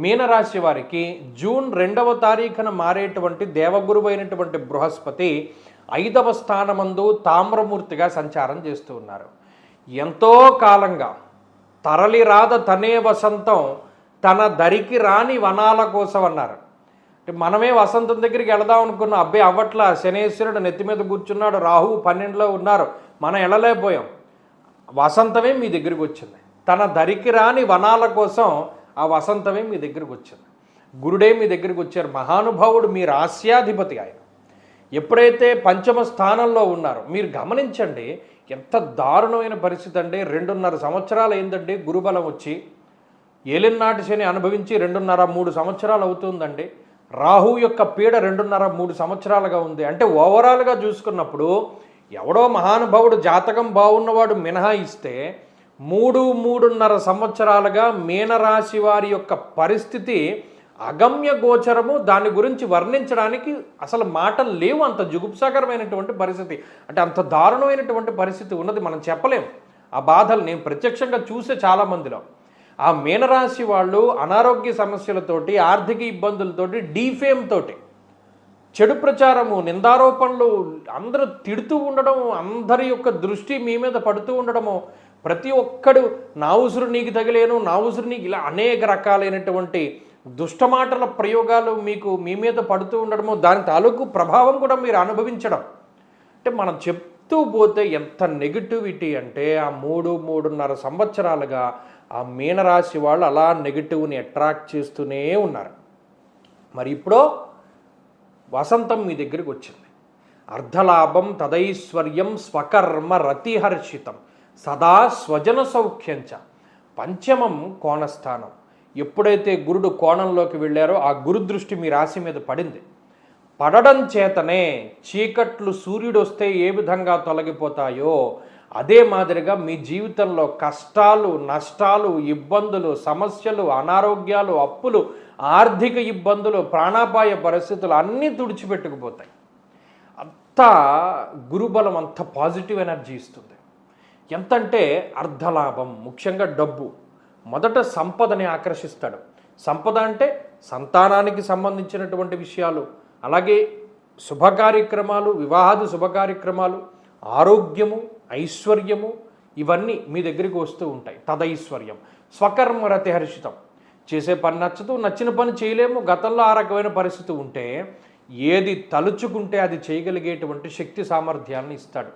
మీనరాశి వారికి జూన్ 2వ తారీఖున మారేటువంటి దేవగురువు అయినటువంటి బృహస్పతి 5వ స్థానమందు తామ్రమూర్తిగా సంచారం చేస్తూ ఉన్నారు. ఎంతో కాలంగా తరలిరాద తనే వసంతం తన దరికి రాని వనాల కోసం అన్నారు. మనమే వసంతం దగ్గరికి వెళదాం అనుకున్న అబ్బాయి అవ్వట్లా, శనేశ్వరుడు నెత్తి మీద కూర్చున్నాడు, రాహువు 12లో ఉన్నారు, మనం వెళ్ళలేకపోయాం. వసంతమే మీ దగ్గరికి వచ్చింది. తన దరికి రాని వనాల కోసం ఆ వసంతమే మీ దగ్గరికి వచ్చింది. గురుడే మీ దగ్గరికి వచ్చారు. మహానుభావుడు, మీ రాస్యాధిపతి ఆయన. ఎప్పుడైతే పంచమ స్థానంలో ఉన్నారో మీరు గమనించండి, ఎంత దారుణమైన పరిస్థితి అండి. 2.5 సంవత్సరాలు అయిందండి గురుబలం వచ్చి. ఏలినాటి శని అనుభవించి 2.5-3 సంవత్సరాలు అవుతుందండి. రాహు యొక్క పీడ 2.5-3 సంవత్సరాలుగా ఉంది. అంటే ఓవరాల్గా చూసుకున్నప్పుడు ఎవడో మహానుభావుడు జాతకం బాగున్నవాడు మినహాయిస్తే 3-3.5 సంవత్సరాలుగా మీనరాశి వారి యొక్క పరిస్థితి అగమ్య గోచరము. దాని గురించి వర్ణించడానికి అసలు మాటలు లేవు. అంత జుగుప్సాకరమైనటువంటి పరిస్థితి, అంటే అంత దారుణమైనటువంటి పరిస్థితి ఉన్నది. మనం చెప్పలేం ఆ బాధలు. నేను ప్రత్యక్షంగా చూసే చాలామందిలో ఆ మీనరాశి వాళ్ళు అనారోగ్య సమస్యలతోటి, ఆర్థిక ఇబ్బందులతోటి, డీఫేమ్ తోటి, చెడు ప్రచారము, నిందారోపణలు, అందరూ తిడుతూ ఉండడం, అందరి యొక్క దృష్టి మీ మీద పడుతూ ఉండడము, ప్రతి ఒక్కడు నా ఉసురు నీకు తగిలేను, నా ఉసురు నీకు, ఇలా అనేక రకాలైనటువంటి దుష్టమాటల ప్రయోగాలు మీకు మీ మీద పడుతూ ఉండడము, దాని తాలూకు ప్రభావం కూడా మీరు అనుభవించడం. అంటే మనం చెప్తూ పోతే ఎంత నెగిటివిటీ అంటే ఆ 3-3.5 సంవత్సరాలుగా ఆ మీనరాశి వాళ్ళు అలా నెగిటివ్ని అట్రాక్ట్ చేస్తూనే ఉన్నారు. మరి ఇప్పుడు వసంతం మీ దగ్గరికి వచ్చింది. అర్ధలాభం తదైశ్వర్యం స్వకర్మ రతిహర్షితం సదా స్వజన సౌఖ్యంచ. పంచమం కోణస్థానం. ఎప్పుడైతే గురుడు కోణంలోకి వెళ్ళారో ఆ గురు దృష్టి మీ రాశి మీద పడింది. పడడం చేతనే చీకట్లు సూర్యుడు వస్తే ఏ విధంగా తొలగిపోతాయో అదే మాదిరిగా మీ జీవితంలో కష్టాలు, నష్టాలు, ఇబ్బందులు, సమస్యలు, అనారోగ్యాలు, అప్పులు, ఆర్థిక ఇబ్బందులు, ప్రాణాపాయ పరిస్థితులు అన్నీ తుడిచిపెట్టుకుపోతాయి. అంత గురుబలం అంత పాజిటివ్ ఎనర్జీ ఇస్తుంది. ఎంతంటే అర్ధలాభం, ముఖ్యంగా డబ్బు. మొదట సంపదని ఆకర్షిస్తాడు. సంపద అంటే సంతానానికి సంబంధించినటువంటి విషయాలు, అలాగే శుభ కార్యక్రమాలు, వివాహాది శుభ కార్యక్రమాలు, ఆరోగ్యము, ఐశ్వర్యము, ఇవన్నీ మీ దగ్గరికి వస్తూ ఉంటాయి. తదైశ్వర్యం స్వకర్మ రతిహర్షితం. చేసే పని నచ్చదు, నచ్చిన పని చేయలేము. గతంలో ఆ రకమైన పరిస్థితి ఉంటే ఏది తలుచుకుంటే అది చేయగలిగేటువంటి శక్తి సామర్థ్యాన్ని ఇస్తాడు.